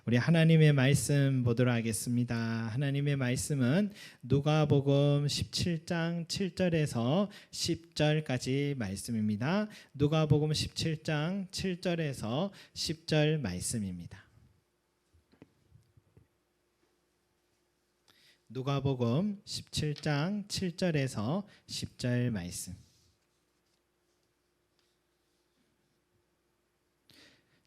우리 하나님의 말씀 보도록 하겠습니다. 하나님의 말씀은 누가복음 17장 7절에서 10절까지 말씀입니다. 누가복음 17장 7절에서 10절 말씀입니다. 누가복음 17장 7절에서 10절 말씀.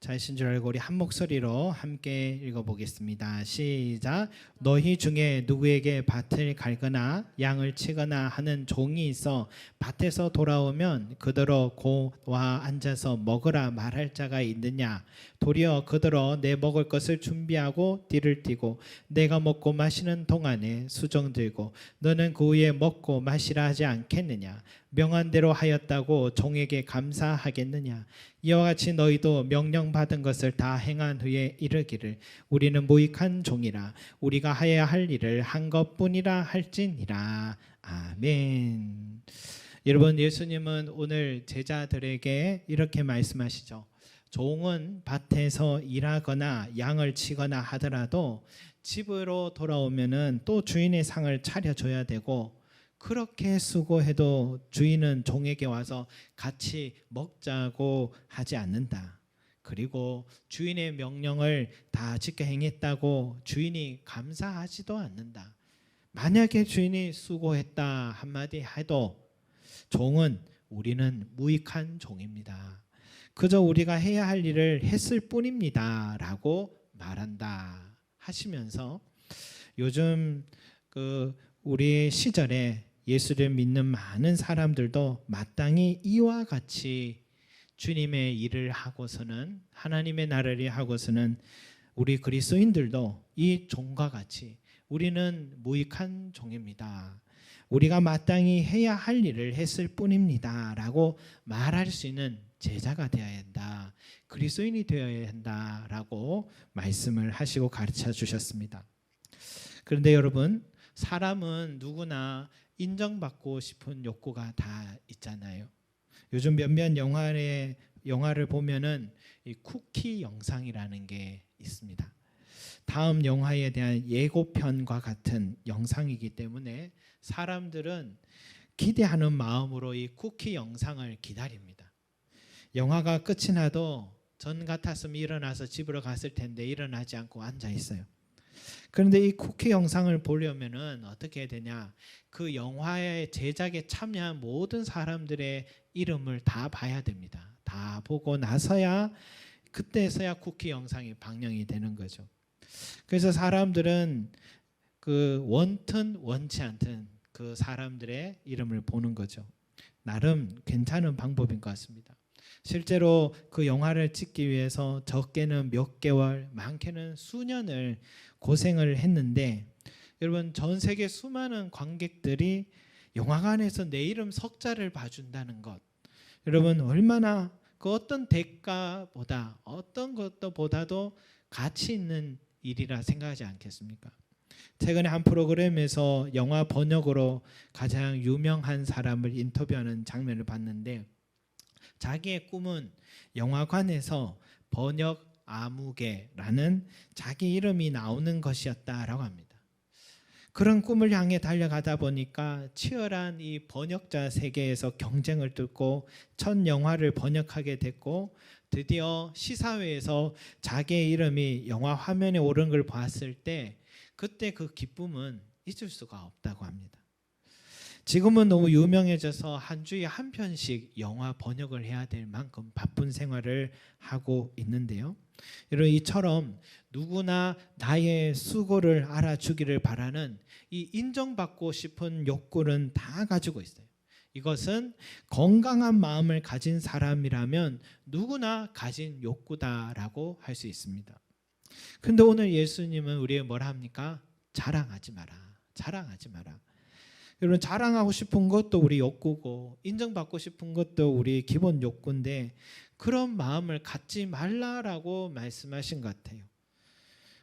잘하신 줄 알고 우리 한 목소리로 함께 읽어보겠습니다. 시작. 너희 중에 누구에게 밭을 갈거나 양을 치거나 하는 종이 있어 밭에서 돌아오면 그대로 고와 앉아서 먹으라 말할 자가 있느냐? 도리어 그대로 내 먹을 것을 준비하고 뒤를 띠고 내가 먹고 마시는 동안에 수종 들고 너는 그 후에 먹고 마시라 하지 않겠느냐? 명한 대로 하였다고 종에게 감사하겠느냐? 이와 같이 너희도 명령받은 것을 다 행한 후에 이르기를 우리는 무익한 종이라 우리가 하여야 할 일을 한 것뿐이라 할지니라. 아멘. 여러분, 예수님은 오늘 제자들에게 이렇게 말씀하시죠. 종은 밭에서 일하거나 양을 치거나 하더라도 집으로 돌아오면은 또 주인의 상을 차려줘야 되고, 그렇게 수고해도 주인은 종에게 와서 같이 먹자고 하지 않는다. 그리고 주인의 명령을 다 지켜 행했다고 주인이 감사하지도 않는다. 만약에 주인이 수고했다 한마디 해도 종은 우리는 무익한 종입니다. 그저 우리가 해야 할 일을 했을 뿐입니다 라고 말한다 하시면서, 요즘 우리 시절에 예수를 믿는 많은 사람들도 마땅히 이와 같이 주님의 일을 하고서는, 하나님의 나라를 하고서는 우리 그리스도인들도 이 종과 같이 우리는 무익한 종입니다. 우리가 마땅히 해야 할 일을 했을 뿐입니다 라고 말할 수 있는 제자가 되어야 한다, 그리스도인이 되어야 한다라고 말씀을 하시고 가르쳐 주셨습니다. 그런데 여러분, 사람은 누구나 인정받고 싶은 욕구가 다 있잖아요. 요즘 몇몇 영화를 보면은 이 쿠키 영상이라는 게 있습니다. 다음 영화에 대한 예고편과 같은 영상이기 때문에 사람들은 기대하는 마음으로 이 쿠키 영상을 기다립니다. 영화가 끝이 나도 전 같았으면 일어나서 집으로 갔을 텐데 일어나지 않고 앉아 있어요. 그런데 이 쿠키 영상을 보려면은 어떻게 해야 되냐? 그 영화의 제작에 참여한 모든 사람들의 이름을 다 봐야 됩니다. 다 보고 나서야, 그때서야 쿠키 영상이 방영이 되는 거죠. 그래서 사람들은 원튼 원치 않든 그 사람들의 이름을 보는 거죠. 나름 괜찮은 방법인 것 같습니다. 실제로 그 영화를 찍기 위해서 적게는 몇 개월, 많게는 수년을 고생을 했는데, 여러분, 전 세계 수많은 관객들이 영화관에서 내 이름 석자를 봐준다는 것, 여러분 얼마나 그 어떤 대가보다 어떤 것도 보다도 가치 있는 일이라 생각하지 않겠습니까? 최근에 한 프로그램에서 영화 번역으로 가장 유명한 사람을 인터뷰하는 장면을 봤는데, 자기의 꿈은 영화관에서 번역 아무개라는 자기 이름이 나오는 것이었다라고 합니다. 그런 꿈을 향해 달려가다 보니까 치열한 이 번역자 세계에서 경쟁을 뚫고 첫 영화를 번역하게 됐고, 드디어 시사회에서 자기의 이름이 영화 화면에 오른 걸 봤을 때 그때 그 기쁨은 잊을 수가 없다고 합니다. 지금은 너무 유명해져서 한 주에 한 편씩 영화 번역을 해야 될 만큼 바쁜 생활을 하고 있는데요. 여러분, 이처럼 누구나 나의 수고를 알아주기를 바라는 이 인정받고 싶은 욕구는 다 가지고 있어요. 이것은 건강한 마음을 가진 사람이라면 누구나 가진 욕구다라고 할 수 있습니다. 그런데 오늘 예수님은 우리에게 뭐라 합니까? 자랑하지 마라. 자랑하지 마라. 여러분, 자랑하고 싶은 것도 우리 욕구고 인정받고 싶은 것도 우리 기본 욕구인데, 그런 마음을 갖지 말라라고 말씀하신 것 같아요.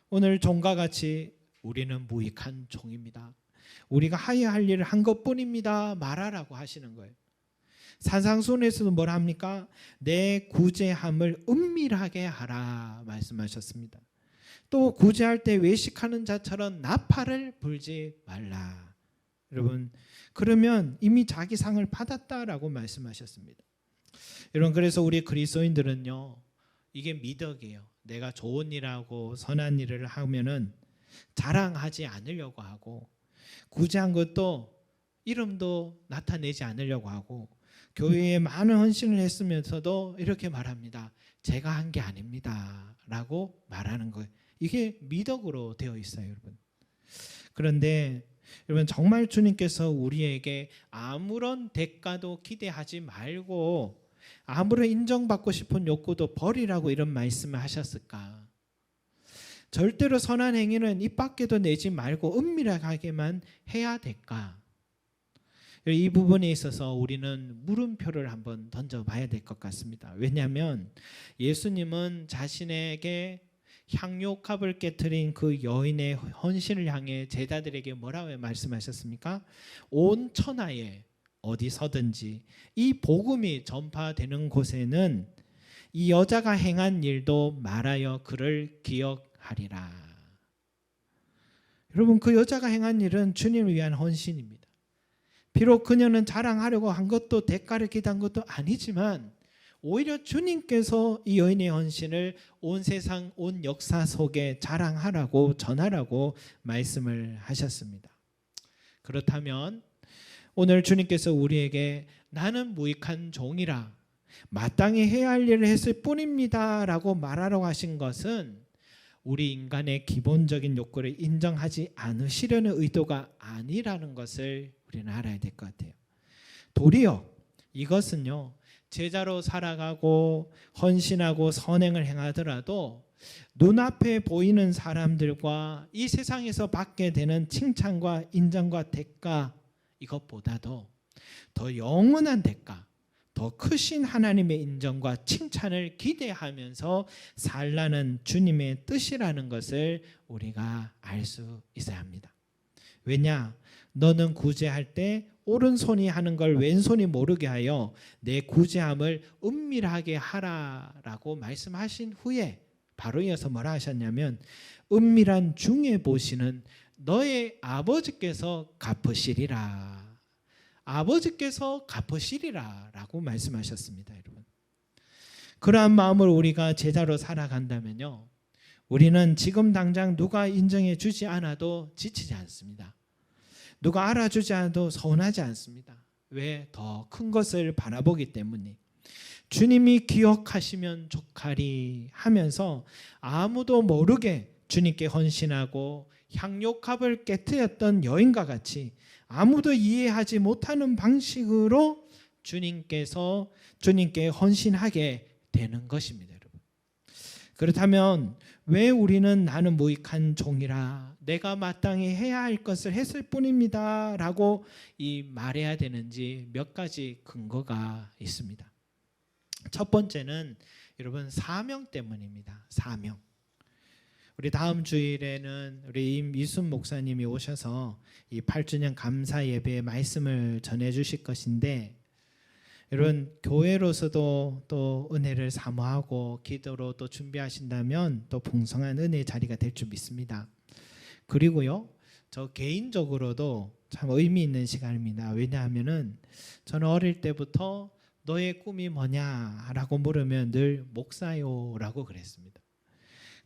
오늘 종과 같이 우리는 무익한 종입니다. 우리가 하여야 할 일을 한 것뿐입니다 말하라고 하시는 거예요. 산상수훈에서도 뭐라 합니까? 내 구제함을 은밀하게 하라 말씀하셨습니다. 또 구제할 때 외식하는 자처럼 나팔을 불지 말라. 여러분, 그러면 이미 자기 상을 받았다라고 말씀하셨습니다. 여러분, 그래서 우리 그리스도인들은요, 이게 미덕이에요. 내가 좋은 일하고 선한 일을 하면은 자랑하지 않으려고 하고, 구제한 것도 이름도 나타내지 않으려고 하고, 교회에 많은 헌신을 했으면서도 이렇게 말합니다. 제가 한 게 아닙니다 라고 말하는 거예요. 이게 미덕으로 되어 있어요, 여러분. 그런데 여러분, 정말 주님께서 우리에게 아무런 대가도 기대하지 말고 아무런 인정받고 싶은 욕구도 버리라고 이런 말씀을 하셨을까? 절대로 선한 행위는 입 밖에도 내지 말고 은밀하게만 해야 될까? 이 부분에 있어서 우리는 물음표를 한번 던져봐야 될 것 같습니다. 왜냐하면 예수님은 자신에게 향료값을 깨뜨린 그 여인의 헌신을 향해 제자들에게 뭐라고 말씀하셨습니까? 온 천하에 어디서든지 이 복음이 전파되는 곳에는 이 여자가 행한 일도 말하여 그를 기억하리라. 여러분, 그 여자가 행한 일은 주님을 위한 헌신입니다. 비록 그녀는 자랑하려고 한 것도 대가를 기대한 것도 아니지만 오히려 주님께서 이 여인의 헌신을 온 세상 온 역사 속에 자랑하라고 전하라고 말씀을 하셨습니다. 그렇다면 오늘 주님께서 우리에게 나는 무익한 종이라 마땅히 해야 할 일을 했을 뿐입니다 라고 말하라고 하신 것은 우리 인간의 기본적인 욕구를 인정하지 않으시려는 의도가 아니라는 것을 우리는 알아야 될 것 같아요. 도리어 이것은요, 제자로 살아가고 헌신하고 선행을 행하더라도 눈앞에 보이는 사람들과 이 세상에서 받게 되는 칭찬과 인정과 대가, 이것보다도 더 영원한 대가, 더 크신 하나님의 인정과 칭찬을 기대하면서 살라는 주님의 뜻이라는 것을 우리가 알 수 있어야 합니다. 왜냐? 너는 구제할 때 오른손이 하는 걸 왼손이 모르게 하여 내 구제함을 은밀하게 하라라고 말씀하신 후에 바로 이어서 뭐라 하셨냐면 은밀한 중에 보시는 너의 아버지께서 갚으시리라. 아버지께서 갚으시리라 라고 말씀하셨습니다. 여러분, 그러한 마음으로 우리가 제자로 살아간다면요, 우리는 지금 당장 누가 인정해 주지 않아도 지치지 않습니다. 누가 알아주지 않아도 서운하지 않습니다. 왜? 더 큰 것을 바라보기 때문에. 주님이 기억하시면 좋가리 하면서 아무도 모르게 주님께 헌신하고 향료값을 깨뜨렸던 여인과 같이 아무도 이해하지 못하는 방식으로 주님께 헌신하게 되는 것입니다, 여러분. 그렇다면 왜 우리는 나는 무익한 종이라 내가 마땅히 해야 할 것을 했을 뿐입니다 라고 말해야 되는지 몇 가지 근거가 있습니다. 첫 번째는 여러분 사명 때문입니다. 사명. 우리 다음 주일에는 우리 임미순 목사님이 오셔서 이 8주년 감사 예배의 말씀을 전해 주실 것인데, 여러분 교회로서도 또 은혜를 사모하고 기도로 또 준비하신다면 또 풍성한 은혜의 자리가 될 줄 믿습니다. 그리고요, 저 개인적으로도 참 의미 있는 시간입니다. 왜냐하면은 저는 어릴 때부터 너의 꿈이 뭐냐라고 물으면 늘 목사요라고 그랬습니다.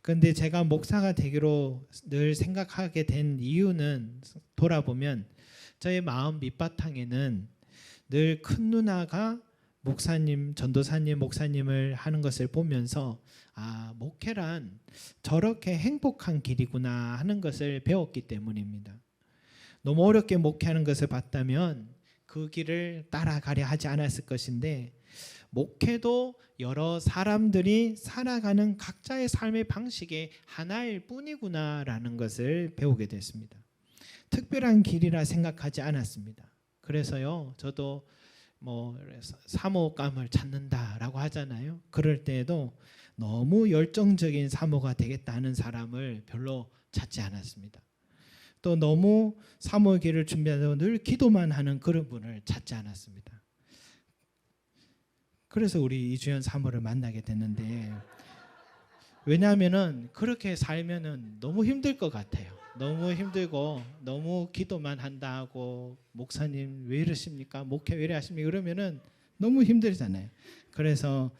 그런데 제가 목사가 되기로 늘 생각하게 된 이유는 돌아보면 저의 마음 밑바탕에는 늘 큰 누나가 목사님, 전도사님, 목사님을 하는 것을 보면서 목회란 저렇게 행복한 길이구나 하는 것을 배웠기 때문입니다. 너무 어렵게 목회하는 것을 봤다면 그 길을 따라가려 하지 않았을 것인데, 목회도 여러 사람들이 살아가는 각자의 삶의 방식의 하나일 뿐이구나라는 것을 배우게 됐습니다. 특별한 길이라 생각하지 않았습니다. 그래서요, 저도 사모감을 찾는다라고 하잖아요. 그럴 때에도 너무 열정적인 사모가 되겠다는 사람을 별로 찾지 않았습니다. 또 너무 사모의 길을 준비하고 늘 기도만 하는 그런 분을 찾지 않았습니다. 그래서 우리 이주연 사모를 만나게 됐는데, 왜냐하면은 그렇게 살면은 너무 힘들 것 같아요. 너무 힘들고 너무 기도만 한다 하고 목사님 왜 이러십니까? 목회 왜 이래 하십니까? 그러면은 너무 힘들잖아요. 그래서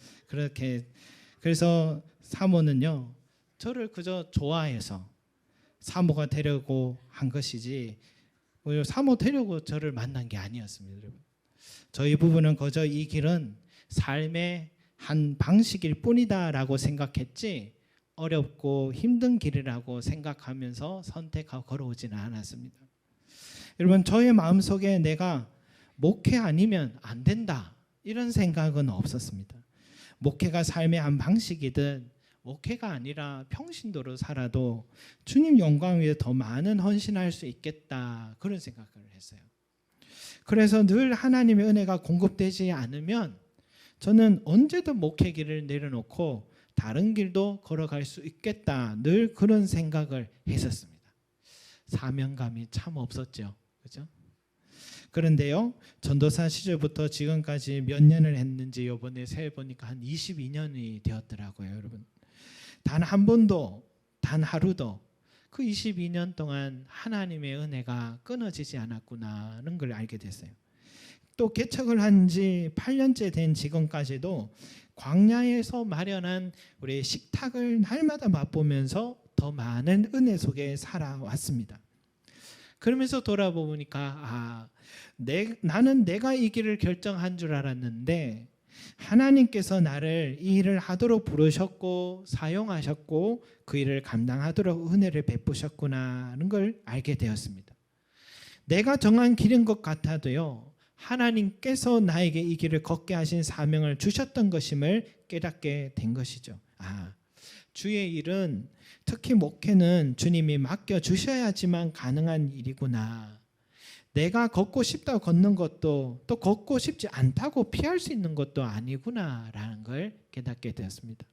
사모는요 저를 그저 좋아해서 사모가 되려고 한 것이지 사모 되려고 저를 만난 게 아니었습니다, 여러분. 저희 부부는 그저 이 길은 삶의 한 방식일 뿐이다라고 생각했지 어렵고 힘든 길이라고 생각하면서 선택하고 걸어오지는 않았습니다. 여러분 저의 마음속에 내가 목회 아니면 안 된다 이런 생각은 없었습니다. 목회가 삶의 한 방식이든 목회가 아니라 평신도로 살아도 주님 영광 위해 더 많은 헌신할 수 있겠다 그런 생각을 했어요. 그래서 늘 하나님의 은혜가 공급되지 않으면 저는 언제든 목회 길을 내려놓고 다른 길도 걸어갈 수 있겠다 늘 그런 생각을 했었습니다. 사명감이 참 없었죠, 그렇죠? 그런데요 전도사 시절부터 지금까지 몇 년을 했는지 이번에 세어 보니까 한 22년이 되었더라고요, 여러분. 단 한 번도 단 하루도 그 22년 동안 하나님의 은혜가 끊어지지 않았구나는 걸 알게 됐어요. 또 개척을 한 지 8년째 된 지금까지도 광야에서 마련한 우리 식탁을 날마다 맛보면서 더 많은 은혜 속에 살아왔습니다. 그러면서 돌아보니까 나는 내가 이 길을 결정한 줄 알았는데 하나님께서 나를 이 일을 하도록 부르셨고 사용하셨고 그 일을 감당하도록 은혜를 베푸셨구나는 걸 알게 되었습니다. 내가 정한 길인 것 같아도요 하나님께서 나에게 이 길을 걷게 하신 사명을 주셨던 것임을 깨닫게 된 것이죠. 주의 일은 특히 목회는 주님이 맡겨주셔야지만 가능한 일이구나. 내가 걷고 싶다고 걷는 것도 또 걷고 싶지 않다고 피할 수 있는 것도 아니구나라는 걸 깨닫게 되었습니다.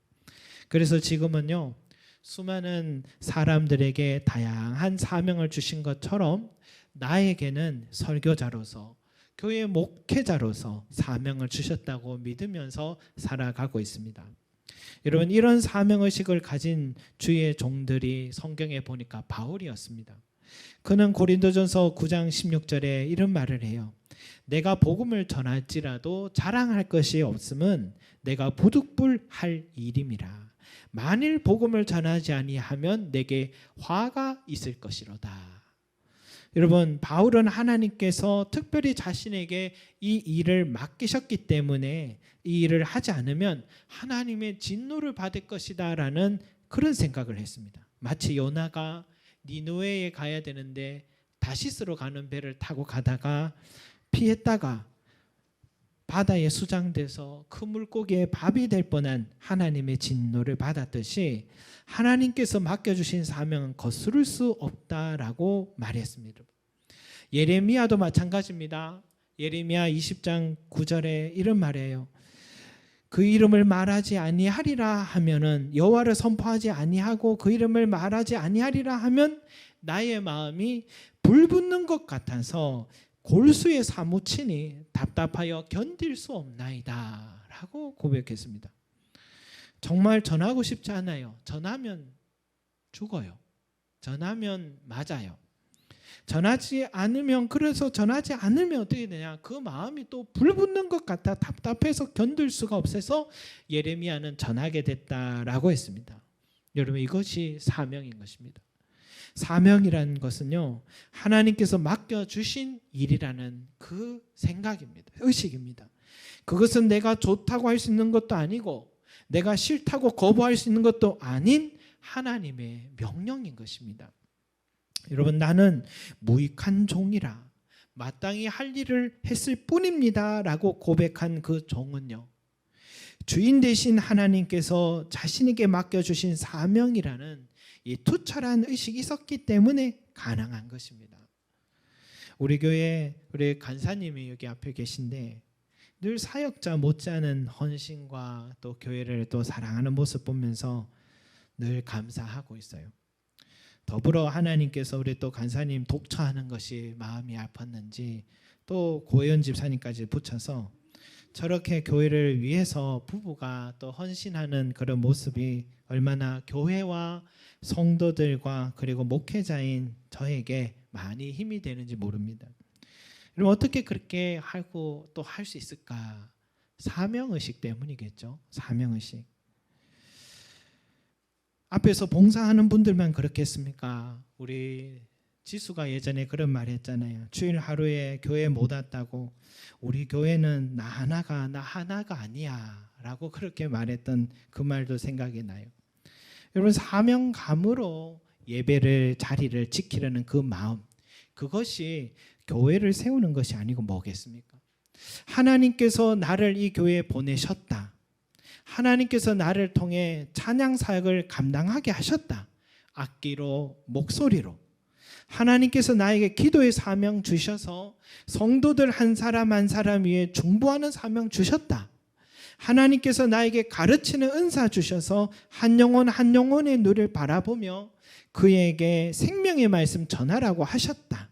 그래서 지금은요 수많은 사람들에게 다양한 사명을 주신 것처럼 나에게는 설교자로서 교회 목회자로서 사명을 주셨다고 믿으면서 살아가고 있습니다. 여러분 이런 사명의식을 가진 주의 종들이 성경에 보니까 바울이었습니다. 그는 고린도전서 9장 16절에 이런 말을 해요. 내가 복음을 전할지라도 자랑할 것이 없음은 내가 부득불할 일임이라. 만일 복음을 전하지 아니하면 내게 화가 있을 것이로다. 여러분 바울은 하나님께서 특별히 자신에게 이 일을 맡기셨기 때문에 이 일을 하지 않으면 하나님의 진노를 받을 것이다 라는 그런 생각을 했습니다. 마치 요나가 니느웨에 가야 되는데 다시스로 가는 배를 타고 가다가 피했다가 바다에 수장돼서 큰 물고기의 밥이 될 뻔한 하나님의 진노를 받았듯이 하나님께서 맡겨주신 사명은 거스를 수 없다라고 말했습니다. 예레미야도 마찬가지입니다. 예레미야 20장 9절에 이런 말이에요. 그 이름을 말하지 아니하리라 하면은 여호와를 선포하지 아니하고 그 이름을 말하지 아니하리라 하면 나의 마음이 불붙는 것 같아서 골수에 사무치니 답답하여 견딜 수 없나이다 라고 고백했습니다. 정말 전하고 싶지 않아요. 전하면 죽어요. 전하면 맞아요. 전하지 않으면 그래서 전하지 않으면 어떻게 되냐? 그 마음이 또 불붙는 것 같아 답답해서 견딜 수가 없어서 예레미야는 전하게 됐다라고 했습니다. 여러분 이것이 사명인 것입니다. 사명이라는 것은요 하나님께서 맡겨주신 일이라는 그 생각입니다. 의식입니다. 그것은 내가 좋다고 할 수 있는 것도 아니고 내가 싫다고 거부할 수 있는 것도 아닌 하나님의 명령인 것입니다. 여러분 나는 무익한 종이라 마땅히 할 일을 했을 뿐입니다 라고 고백한 그 종은요 주인 되신 하나님께서 자신에게 맡겨주신 사명이라는 이 투철한 의식이 있었기 때문에 가능한 것입니다. 우리 교회 우리 간사님이 여기 앞에 계신데 늘 사역자 못지않은 헌신과 또 교회를 또 사랑하는 모습 보면서 늘 감사하고 있어요. 더불어 하나님께서 우리 또 간사님 독처하는 것이 마음이 아팠는지 또 고혜연 집사님까지 붙여서 저렇게 교회를 위해서 부부가 또 헌신하는 그런 모습이 얼마나 교회와 성도들과 그리고 목회자인 저에게 많이 힘이 되는지 모릅니다. 그럼 어떻게 그렇게 하고 또 할 수 있을까? 사명의식 때문이겠죠. 사명의식. 앞에서 봉사하는 분들만 그렇겠습니까? 우리 지수가 예전에 그런 말 했잖아요. 주일 하루에 교회 못 왔다고 우리 교회는 나 하나가 아니야 라고 그렇게 말했던 그 말도 생각이 나요. 여러분, 사명감으로 예배를 자리를 지키려는 그 마음, 그것이 교회를 세우는 것이 아니고 뭐겠습니까? 하나님께서 나를 이 교회에 보내셨다. 하나님께서 나를 통해 찬양 사역을 감당하게 하셨다. 악기로, 목소리로. 하나님께서 나에게 기도의 사명 주셔서 성도들 한 사람 한 사람 위에 중보하는 사명 주셨다. 하나님께서 나에게 가르치는 은사 주셔서 한 영혼 한 영혼의 눈을 바라보며 그에게 생명의 말씀 전하라고 하셨다.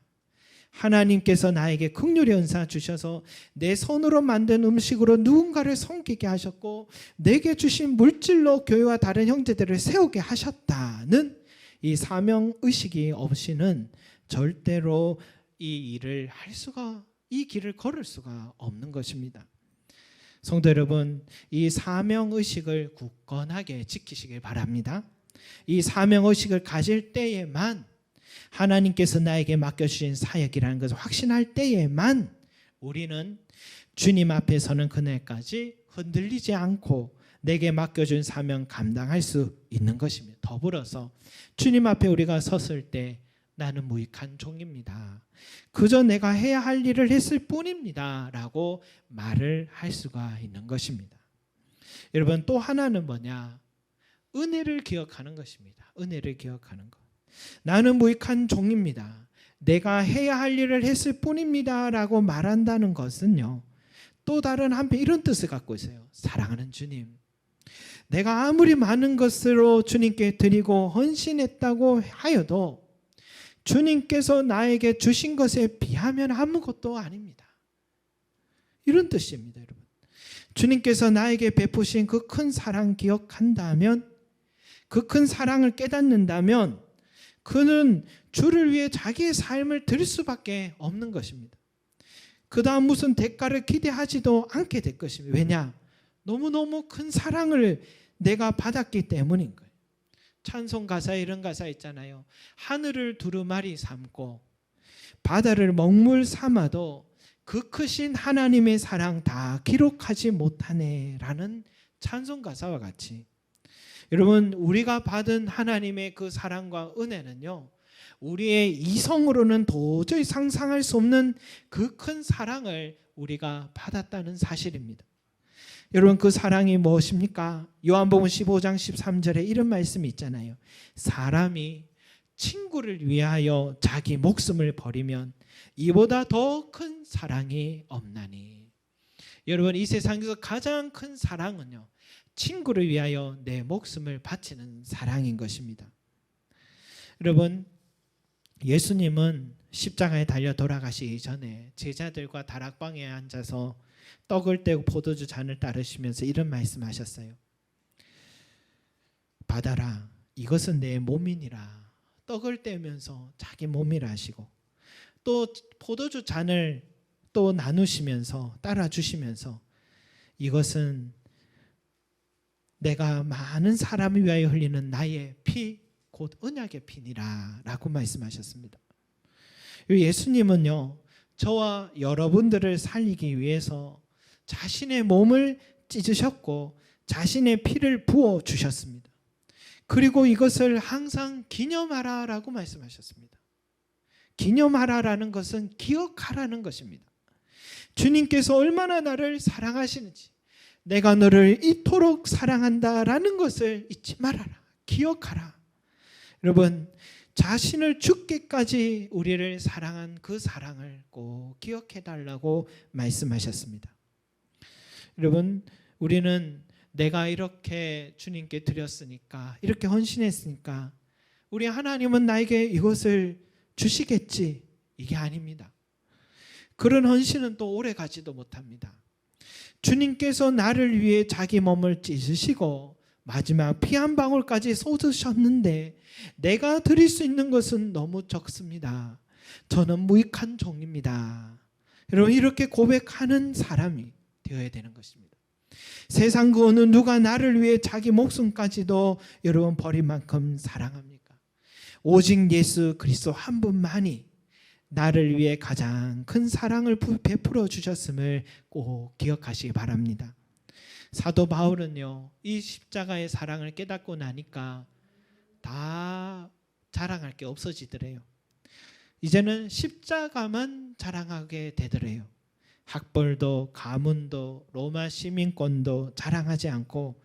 하나님께서 나에게 긍휼의 은사 주셔서 내 손으로 만든 음식으로 누군가를 섬기게 하셨고 내게 주신 물질로 교회와 다른 형제들을 세우게 하셨다는 이 사명의식이 없이는 절대로 이 일을 할 수가, 이 길을 걸을 수가 없는 것입니다. 성도 여러분, 이 사명의식을 굳건하게 지키시길 바랍니다. 이 사명의식을 가질 때에만 하나님께서 나에게 맡겨주신 사역이라는 것을 확신할 때에만 우리는 주님 앞에 서는 그날까지 흔들리지 않고 내게 맡겨준 사명 감당할 수 있는 것입니다. 더불어서 주님 앞에 우리가 섰을 때 나는 무익한 종입니다. 그저 내가 해야 할 일을 했을 뿐입니다 라고 말을 할 수가 있는 것입니다. 여러분, 또 하나는 뭐냐? 은혜를 기억하는 것입니다. 은혜를 기억하는 것. 나는 무익한 종입니다. 내가 해야 할 일을 했을 뿐입니다 라고 말한다는 것은요, 또 다른 한편 이런 뜻을 갖고 있어요. 사랑하는 주님, 내가 아무리 많은 것으로 주님께 드리고 헌신했다고 하여도 주님께서 나에게 주신 것에 비하면 아무것도 아닙니다. 이런 뜻입니다. 여러분, 주님께서 나에게 베푸신 그 큰 사랑 기억한다면, 그 큰 사랑을 깨닫는다면 그는 주를 위해 자기의 삶을 드릴 수밖에 없는 것입니다. 그 다음 무슨 대가를 기대하지도 않게 될 것입니다. 왜냐? 너무너무 큰 사랑을 내가 받았기 때문인 거예요. 찬송 가사에 이런 가사 있잖아요. 하늘을 두루마리 삼고 바다를 먹물 삼아도 그 크신 하나님의 사랑 다 기록하지 못하네 라는 찬송 가사와 같이, 여러분, 우리가 받은 하나님의 그 사랑과 은혜는요, 우리의 이성으로는 도저히 상상할 수 없는 그 큰 사랑을 우리가 받았다는 사실입니다. 여러분, 그 사랑이 무엇입니까? 요한복음 15장 13절에 이런 말씀이 있잖아요. 사람이 친구를 위하여 자기 목숨을 버리면 이보다 더 큰 사랑이 없나니. 여러분, 이 세상에서 가장 큰 사랑은요, 친구를 위하여 내 목숨을 바치는 사랑인 것입니다. 여러분, 예수님은 십자가에 달려 돌아가시기 전에 제자들과 다락방에 앉아서 떡을 떼고 포도주 잔을 따르시면서 이런 말씀하셨어요. 받아라, 이것은 내 몸이니라. 떡을 떼면서 자기 몸이라 하시고, 또 포도주 잔을 또 나누시면서 따라주시면서 이것은 내가 많은 사람을 위하여 흘리는 나의 피, 곧 언약의 피니라 라고 말씀하셨습니다. 예수님은요, 저와 여러분들을 살리기 위해서 자신의 몸을 찢으셨고 자신의 피를 부어주셨습니다. 그리고 이것을 항상 기념하라 라고 말씀하셨습니다. 기념하라라는 것은 기억하라는 것입니다. 주님께서 얼마나 나를 사랑하시는지, 내가 너를 이토록 사랑한다라는 것을 잊지 말아라. 기억하라. 여러분, 자신을 죽기까지 우리를 사랑한 그 사랑을 꼭 기억해달라고 말씀하셨습니다. 여러분, 우리는 내가 이렇게 주님께 드렸으니까, 이렇게 헌신했으니까 우리 하나님은 나에게 이것을 주시겠지, 이게 아닙니다. 그런 헌신은 또 오래 가지도 못합니다. 주님께서 나를 위해 자기 몸을 찢으시고 마지막 피 한 방울까지 쏟으셨는데 내가 드릴 수 있는 것은 너무 적습니다. 저는 무익한 종입니다. 여러분, 이렇게 고백하는 사람이 되어야 되는 것입니다. 세상 그 어느 누가 나를 위해 자기 목숨까지도 여러분 버릴 만큼 사랑합니까? 오직 예수 그리스도 한 분만이 나를 위해 가장 큰 사랑을 베풀어 주셨음을 꼭 기억하시기 바랍니다. 사도 바울은요, 이 십자가의 사랑을 깨닫고 나니까 다 자랑할 게 없어지더래요. 이제는 십자가만 자랑하게 되더래요. 학벌도 가문도 로마 시민권도 자랑하지 않고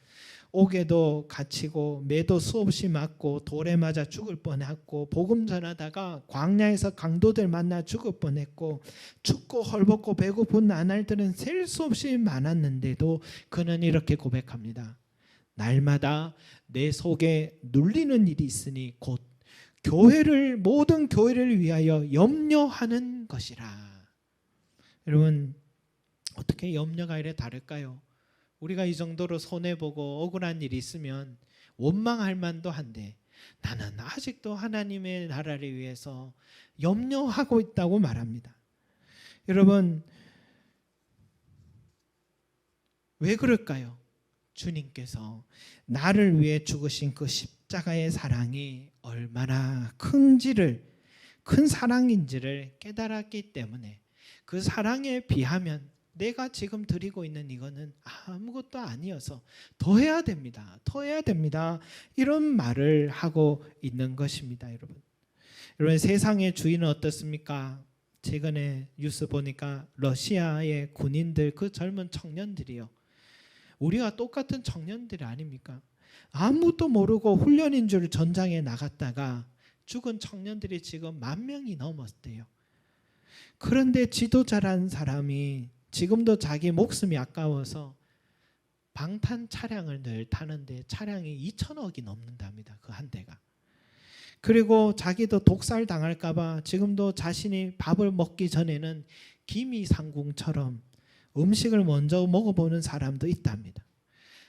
옥에도 갇히고 매도 수없이 맞고 돌에 맞아 죽을 뻔했고 복음 전하다가 광야에서 강도들 만나 죽을 뻔했고 춥고 헐벗고 배고픈 나날들은 셀 수 없이 많았는데도 그는 이렇게 고백합니다. 날마다 내 속에 눌리는 일이 있으니 곧 모든 교회를 위하여 염려하는 것이라. 여러분, 어떻게 염려가 이래 다를까요? 우리가 이 정도로 손해보고 억울한 일이 있으면 원망할 만도 한데 나는 아직도 하나님의 나라를 위해서 염려하고 있다고 말합니다. 여러분, 왜 그럴까요? 주님께서 나를 위해 죽으신 그 십자가의 사랑이 얼마나 큰 사랑인지를 깨달았기 때문에 그 사랑에 비하면 내가 지금 드리고 있는 이거는 아무것도 아니어서 더 해야 됩니다. 더 해야 됩니다. 이런 말을 하고 있는 것입니다, 여러분. 여러분, 세상의 주인은 어떻습니까? 최근에 뉴스 보니까 러시아의 군인들, 그 젊은 청년들이요. 우리와 똑같은 청년들이 아닙니까? 아무것도 모르고 훈련인 줄 전장에 나갔다가 죽은 청년들이 지금 10,000명이 넘었대요. 그런데 지도자라는 사람이 지금도 자기 목숨이 아까워서 방탄 차량을 늘 타는데 차량이 2,000억이 넘는답니다. 그 한 대가. 그리고 자기도 독살 당할까 봐 지금도 자신이 밥을 먹기 전에는 기미상궁처럼 음식을 먼저 먹어보는 사람도 있답니다.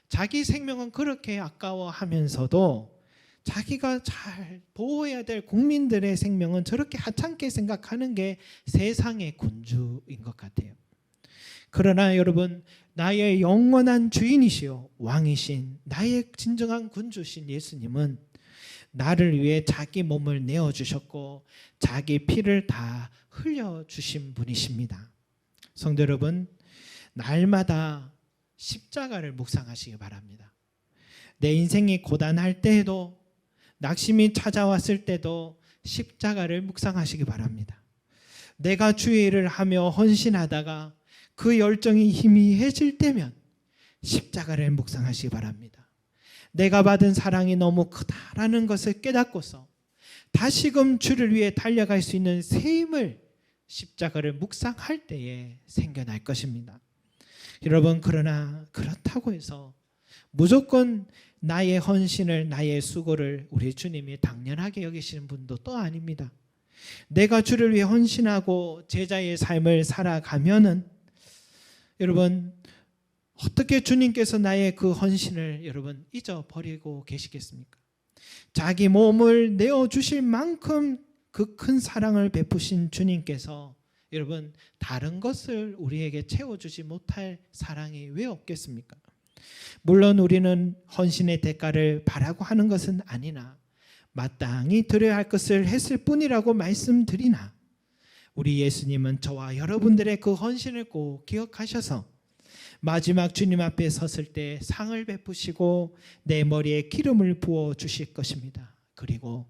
자기 생명은 그렇게 아까워하면서도 자기가 잘 보호해야 될 국민들의 생명은 저렇게 하찮게 생각하는 게 세상의 군주인 것 같아요. 그러나 여러분, 나의 영원한 주인이시요 왕이신 나의 진정한 군주신 예수님은 나를 위해 자기 몸을 내어주셨고 자기 피를 다 흘려주신 분이십니다. 성도 여러분, 날마다 십자가를 묵상하시기 바랍니다. 내 인생이 고단할 때에도 낙심이 찾아왔을 때도 십자가를 묵상하시기 바랍니다. 내가 주의 일을 하며 헌신하다가 그 열정이 희미해질 때면 십자가를 묵상하시기 바랍니다. 내가 받은 사랑이 너무 크다라는 것을 깨닫고서 다시금 주를 위해 달려갈 수 있는 새 힘을 십자가를 묵상할 때에 생겨날 것입니다. 여러분, 그러나 그렇다고 해서 무조건 나의 헌신을, 나의 수고를 우리 주님이 당연하게 여기시는 분도 또 아닙니다. 내가 주를 위해 헌신하고 제자의 삶을 살아가면은 여러분, 어떻게 주님께서 나의 그 헌신을 여러분 잊어버리고 계시겠습니까? 자기 몸을 내어주실 만큼 그 큰 사랑을 베푸신 주님께서 여러분 다른 것을 우리에게 채워주지 못할 사랑이 왜 없겠습니까? 물론 우리는 헌신의 대가를 바라고 하는 것은 아니나 마땅히 드려야 할 것을 했을 뿐이라고 말씀드리나 우리 예수님은 저와 여러분들의 그 헌신을 꼭 기억하셔서 마지막 주님 앞에 섰을 때 상을 베푸시고 내 머리에 기름을 부어 주실 것입니다. 그리고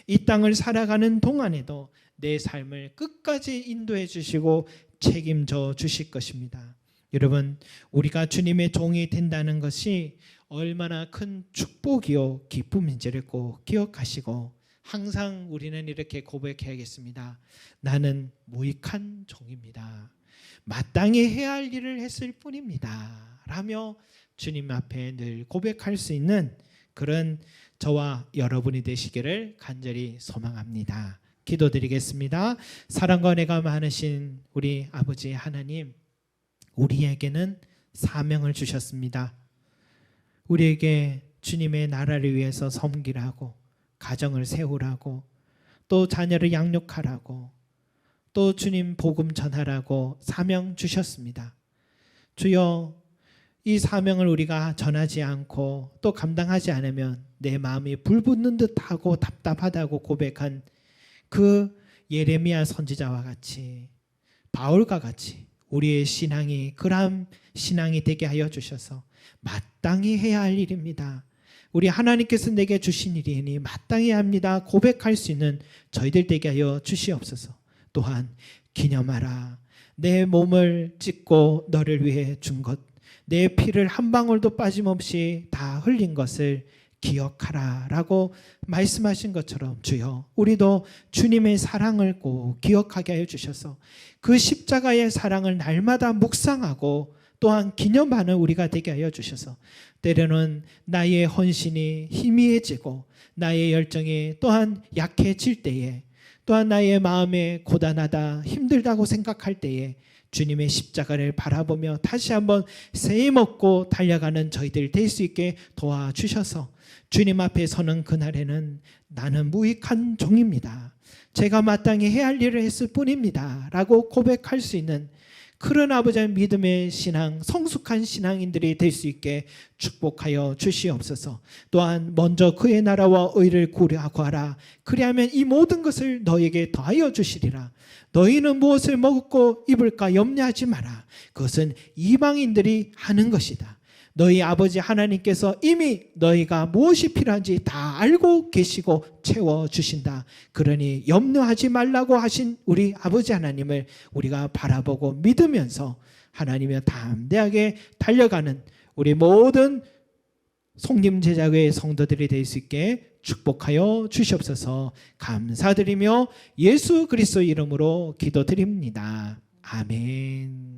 이 땅을 살아가는 동안에도 내 삶을 끝까지 인도해 주시고 책임져 주실 것입니다. 여러분, 우리가 주님의 종이 된다는 것이 얼마나 큰 축복이요 기쁨인지를 꼭 기억하시고 항상 우리는 이렇게 고백해야겠습니다. 나는 무익한 종입니다. 마땅히 해야 할 일을 했을 뿐입니다. 라며 주님 앞에 늘 고백할 수 있는 그런 저와 여러분이 되시기를 간절히 소망합니다. 기도드리겠습니다. 사랑과 은혜가 많으신 우리 아버지 하나님, 우리에게는 사명을 주셨습니다. 우리에게 주님의 나라를 위해서 섬기라고, 가정을 세우라고, 또 자녀를 양육하라고, 또 주님 복음 전하라고 사명 주셨습니다. 주여, 이 사명을 우리가 전하지 않고 또 감당하지 않으면 내 마음이 불붙는 듯하고 답답하다고 고백한 그 예레미야 선지자와 같이, 바울과 같이 우리의 신앙이 그러한 신앙이 되게 하여 주셔서 마땅히 해야 할 일입니다. 우리 하나님께서 내게 주신 일이니 마땅히 합니다 고백할 수 있는 저희들 되게 하여 주시옵소서. 또한 기념하라. 내 몸을 찢고 너를 위해 준 것, 내 피를 한 방울도 빠짐없이 다 흘린 것을 기억하라 라고 말씀하신 것처럼 주여, 우리도 주님의 사랑을 꼭 기억하게 하여 주셔서 그 십자가의 사랑을 날마다 묵상하고 또한 기념하는 우리가 되게 하여 주셔서 때로는 나의 헌신이 희미해지고 나의 열정이 또한 약해질 때에, 또한 나의 마음에 고단하다 힘들다고 생각할 때에 주님의 십자가를 바라보며 다시 한번 새해 먹고 달려가는 저희들 될 수 있게 도와주셔서 주님 앞에 서는 그날에는 나는 무익한 종입니다, 제가 마땅히 해야 할 일을 했을 뿐입니다 라고 고백할 수 있는 그런 아버지의 믿음의 신앙, 성숙한 신앙인들이 될 수 있게 축복하여 주시옵소서. 또한 먼저 그의 나라와 의를 구하라. 그리하면 이 모든 것을 너에게 더하여 주시리라. 너희는 무엇을 먹고 입을까 염려하지 마라. 그것은 이방인들이 하는 것이다. 너희 아버지 하나님께서 이미 너희가 무엇이 필요한지 다 알고 계시고 채워주신다. 그러니 염려하지 말라고 하신 우리 아버지 하나님을 우리가 바라보고 믿으면서 하나님의 담대하게 달려가는 우리 모든 속림제자교회 성도들이 될 수 있게 축복하여 주시옵소서. 감사드리며 예수 그리스도 이름으로 기도드립니다. 아멘.